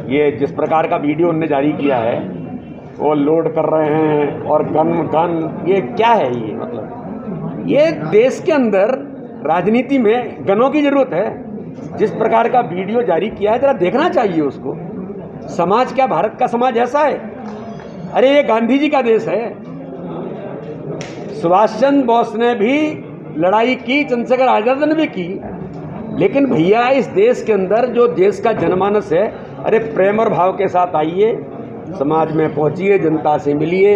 ये जिस प्रकार का वीडियो उनने जारी किया है, वो लोड कर रहे हैं और गन ये क्या है? ये मतलब ये देश के अंदर राजनीति में गनों की ज़रूरत है। जिस प्रकार का वीडियो जारी किया है, ज़रा देखना चाहिए उसको। समाज क्या भारत का समाज ऐसा है? अरे ये गांधी जी का देश है। सुभाष चंद्र बोस ने भी लड़ाई की, चंद्रशेखर आज़ाद ने भी की, लेकिन भैया इस देश के अंदर जो देश का जनमानस है, अरे प्रेम और भाव के साथ आइए, समाज में पहुंचिए, जनता से मिलिए।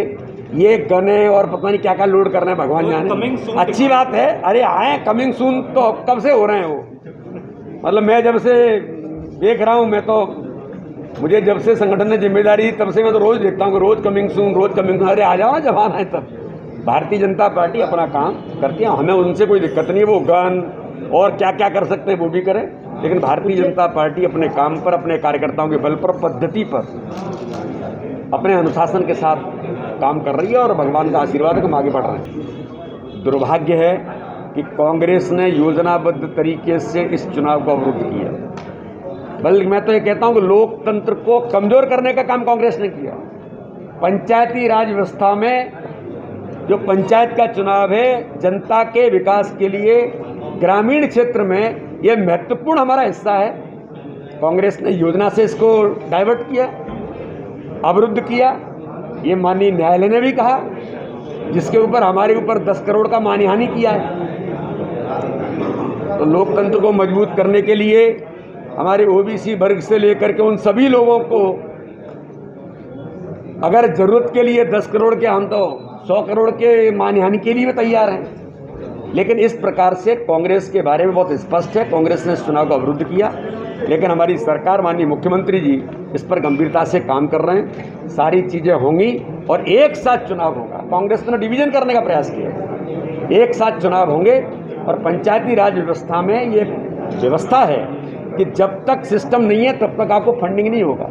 ये गने और पता नहीं क्या क्या लोड कर रहे हैं, भगवान जाने। अच्छी बात है, अरे आए कमिंग सून तो कब से हो रहे हैं वो। मतलब मैं जब से देख रहा हूँ, मैं तो मुझे जब से संगठन ने जिम्मेदारी तब से मैं तो रोज़ देखता हूँ, रोज़ कमिंग सून, रोज़ कमिंग सून। अरे आ जाओ, जब आना है तब। भारतीय जनता पार्टी अपना काम करती है, हमें उनसे कोई दिक्कत नहीं। वो गन और क्या क्या कर सकते हैं वो भी करें, लेकिन भारतीय जनता पार्टी अपने काम पर, अपने कार्यकर्ताओं के बल पर, पद्धति पर, अपने अनुशासन के साथ काम कर रही है और भगवान का आशीर्वाद है कि हम आगे बढ़ रहे हैं। दुर्भाग्य है कि कांग्रेस ने योजनाबद्ध तरीके से इस चुनाव को अवरुद्ध किया। बल्कि मैं तो ये कहता हूं कि लोकतंत्र को कमजोर करने का काम कांग्रेस ने किया। पंचायती राज व्यवस्था में जो पंचायत का चुनाव है, जनता के विकास के लिए ग्रामीण क्षेत्र में ये महत्वपूर्ण हमारा हिस्सा है। कांग्रेस ने योजना से इसको डाइवर्ट किया, अवरुद्ध किया। ये माननीय न्यायालय ने भी कहा, जिसके ऊपर हमारे ऊपर 10 करोड़ का मानहानि किया है। तो लोकतंत्र को मजबूत करने के लिए हमारे ओबीसी वर्ग से लेकर के उन सभी लोगों को, अगर जरूरत के लिए 10 करोड़ के, हम तो 100 करोड़ के मानहानि के लिए भी तैयार हैं। लेकिन इस प्रकार से कांग्रेस के बारे में बहुत स्पष्ट है, कांग्रेस ने इस चुनाव को अवरुद्ध किया। लेकिन हमारी सरकार, माननीय मुख्यमंत्री जी इस पर गंभीरता से काम कर रहे हैं। सारी चीज़ें होंगी और एक साथ चुनाव होगा। कांग्रेस ने डिवीजन करने का प्रयास किया, एक साथ चुनाव होंगे। और पंचायती राज व्यवस्था में ये व्यवस्था है कि जब तक सिस्टम नहीं है तब तक आपको फंडिंग नहीं होगा।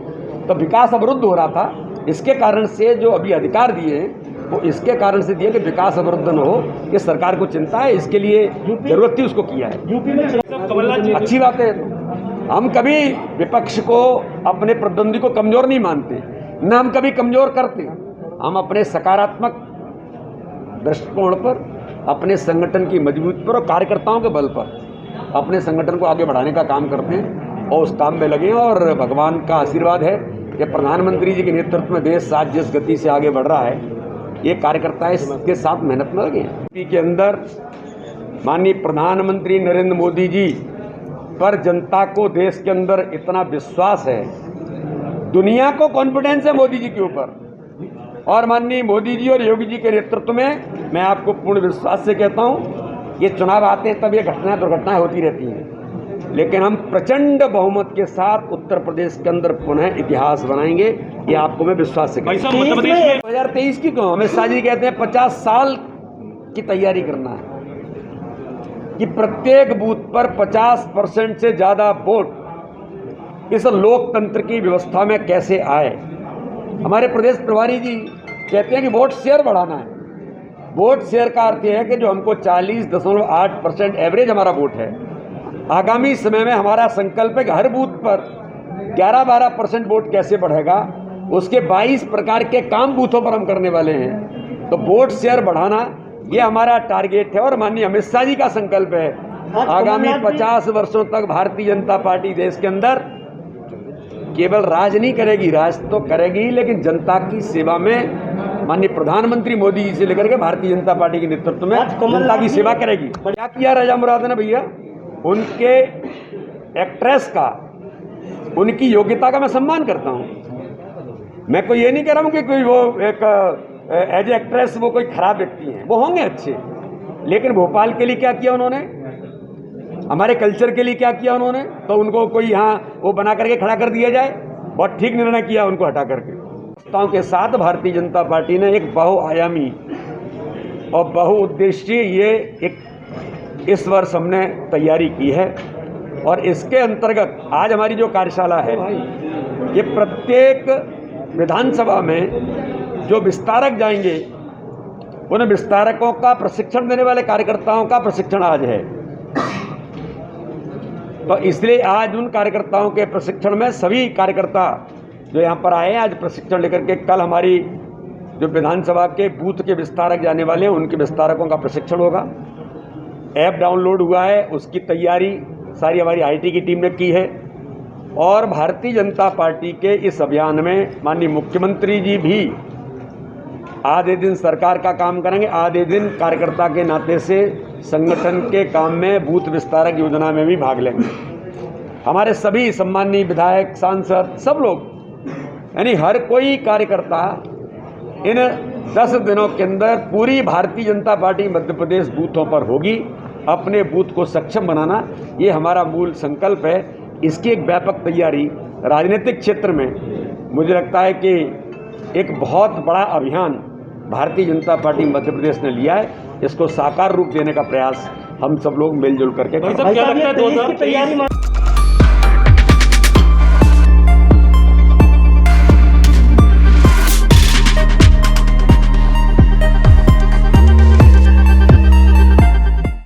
तो विकास अवरुद्ध हो रहा था, इसके कारण से जो अभी अधिकार दिए हैं वो इसके कारण से दिए कि विकास अवरुद्ध न हो। ये सरकार को चिंता है, इसके लिए जरूरत थी, उसको किया है। यूपी में अच्छी बात है। हम कभी विपक्ष को, अपने प्रतिद्वंदी को कमजोर नहीं मानते, न हम कभी कमजोर करते। हम अपने सकारात्मक दृष्टिकोण पर, अपने संगठन की मजबूती पर और कार्यकर्ताओं के बल पर अपने संगठन को आगे बढ़ाने का काम करते हैं और उस काम में लगे हैं। और भगवान का आशीर्वाद है कि प्रधानमंत्री जी के नेतृत्व में देश आज जिस गति से आगे बढ़ रहा है, ये कार्यकर्ता इसके साथ मेहनत में लगे हैं। यूपी के अंदर माननीय प्रधानमंत्री नरेंद्र मोदी जी पर जनता को, देश के अंदर इतना विश्वास है, दुनिया को कॉन्फिडेंस है मोदी जी के ऊपर। और माननीय मोदी जी और योगी जी के नेतृत्व में मैं आपको पूर्ण विश्वास से कहता हूँ, ये चुनाव आते हैं तब ये घटनाएं, दुर्घटनाएं होती रहती हैं, लेकिन हम प्रचंड बहुमत के साथ उत्तर प्रदेश के अंदर पुनः इतिहास बनाएंगे। ये आपको मैं विश्वास से कहता हूँ। 2023 की क्यों? अमित शाह जी कहते हैं 50 साल की तैयारी करना है कि प्रत्येक बूथ पर 50% से ज़्यादा वोट इस लोकतंत्र की व्यवस्था में कैसे आए। हमारे प्रदेश प्रभारी जी कहते हैं कि वोट शेयर बढ़ाना है। वोट शेयर का अर्थ यह है कि जो हमको 40.8% एवरेज हमारा वोट है, आगामी समय में हमारा संकल्प है कि हर बूथ पर 11-12% वोट कैसे बढ़ेगा, उसके 22 प्रकार के काम बूथों पर हम करने वाले हैं। तो वोट शेयर बढ़ाना ये हमारा टारगेट है। और माननीय अमित शाह जी का संकल्प है, आगामी 50 वर्षों तक भारतीय जनता पार्टी देश के अंदर केवल राज नहीं करेगी, राज तो करेगी, लेकिन जनता की सेवा में माननीय प्रधानमंत्री मोदी जी से लेकर के भारतीय जनता पार्टी के नेतृत्व में जनता की सेवा करेगी। क्या किया राजा मुराद ने भैया? उनके एक्ट्रेस का, उनकी योग्यता का मैं सम्मान करता हूं। मैं कोई ये नहीं कह रहा हूं कि कोई वो एक एज एक्ट्रेस वो कोई खराब व्यक्ति हैं, वो होंगे अच्छे, लेकिन भोपाल के लिए क्या किया उन्होंने, हमारे कल्चर के लिए क्या किया उन्होंने, तो उनको कोई यहाँ वो बना करके खड़ा कर दिया जाए? बहुत ठीक निर्णय किया उनको हटा करके। संस्थाओं के साथ भारतीय जनता पार्टी ने एक बहुआयामी और बहुउद्देशीय ये एक इस वर्ष हमने तैयारी की है। और इसके अंतर्गत आज हमारी जो कार्यशाला है, ये प्रत्येक विधानसभा में जो विस्तारक जाएंगे, उन विस्तारकों का प्रशिक्षण देने वाले कार्यकर्ताओं का प्रशिक्षण आज है। तो इसलिए आज उन कार्यकर्ताओं के प्रशिक्षण में सभी कार्यकर्ता जो यहाँ पर आए हैं आज प्रशिक्षण लेकर के, कल हमारी जो विधानसभा के बूथ के विस्तारक जाने वाले हैं उनके विस्तारकों का प्रशिक्षण होगा। ऐप डाउनलोड हुआ है, उसकी तैयारी सारी हमारी आईटी की टीम ने की है। और भारतीय जनता पार्टी के इस अभियान में माननीय मुख्यमंत्री जी भी आधे दिन सरकार का काम करेंगे, आधे दिन कार्यकर्ता के नाते से संगठन के काम में बूथ विस्तारक योजना में भी भाग लेंगे। हमारे सभी सम्माननीय विधायक, सांसद, सब लोग, यानी हर कोई कार्यकर्ता इन 10 दिनों के अंदर पूरी भारतीय जनता पार्टी मध्य प्रदेश बूथों पर होगी। अपने बूथ को सक्षम बनाना ये हमारा मूल संकल्प है। इसकी एक व्यापक तैयारी राजनीतिक क्षेत्र में मुझे लगता है कि एक बहुत बड़ा अभियान भारतीय जनता पार्टी मध्य प्रदेश ने लिया है। इसको साकार रूप देने का प्रयास हम सब लोग मिलजुल करके करें।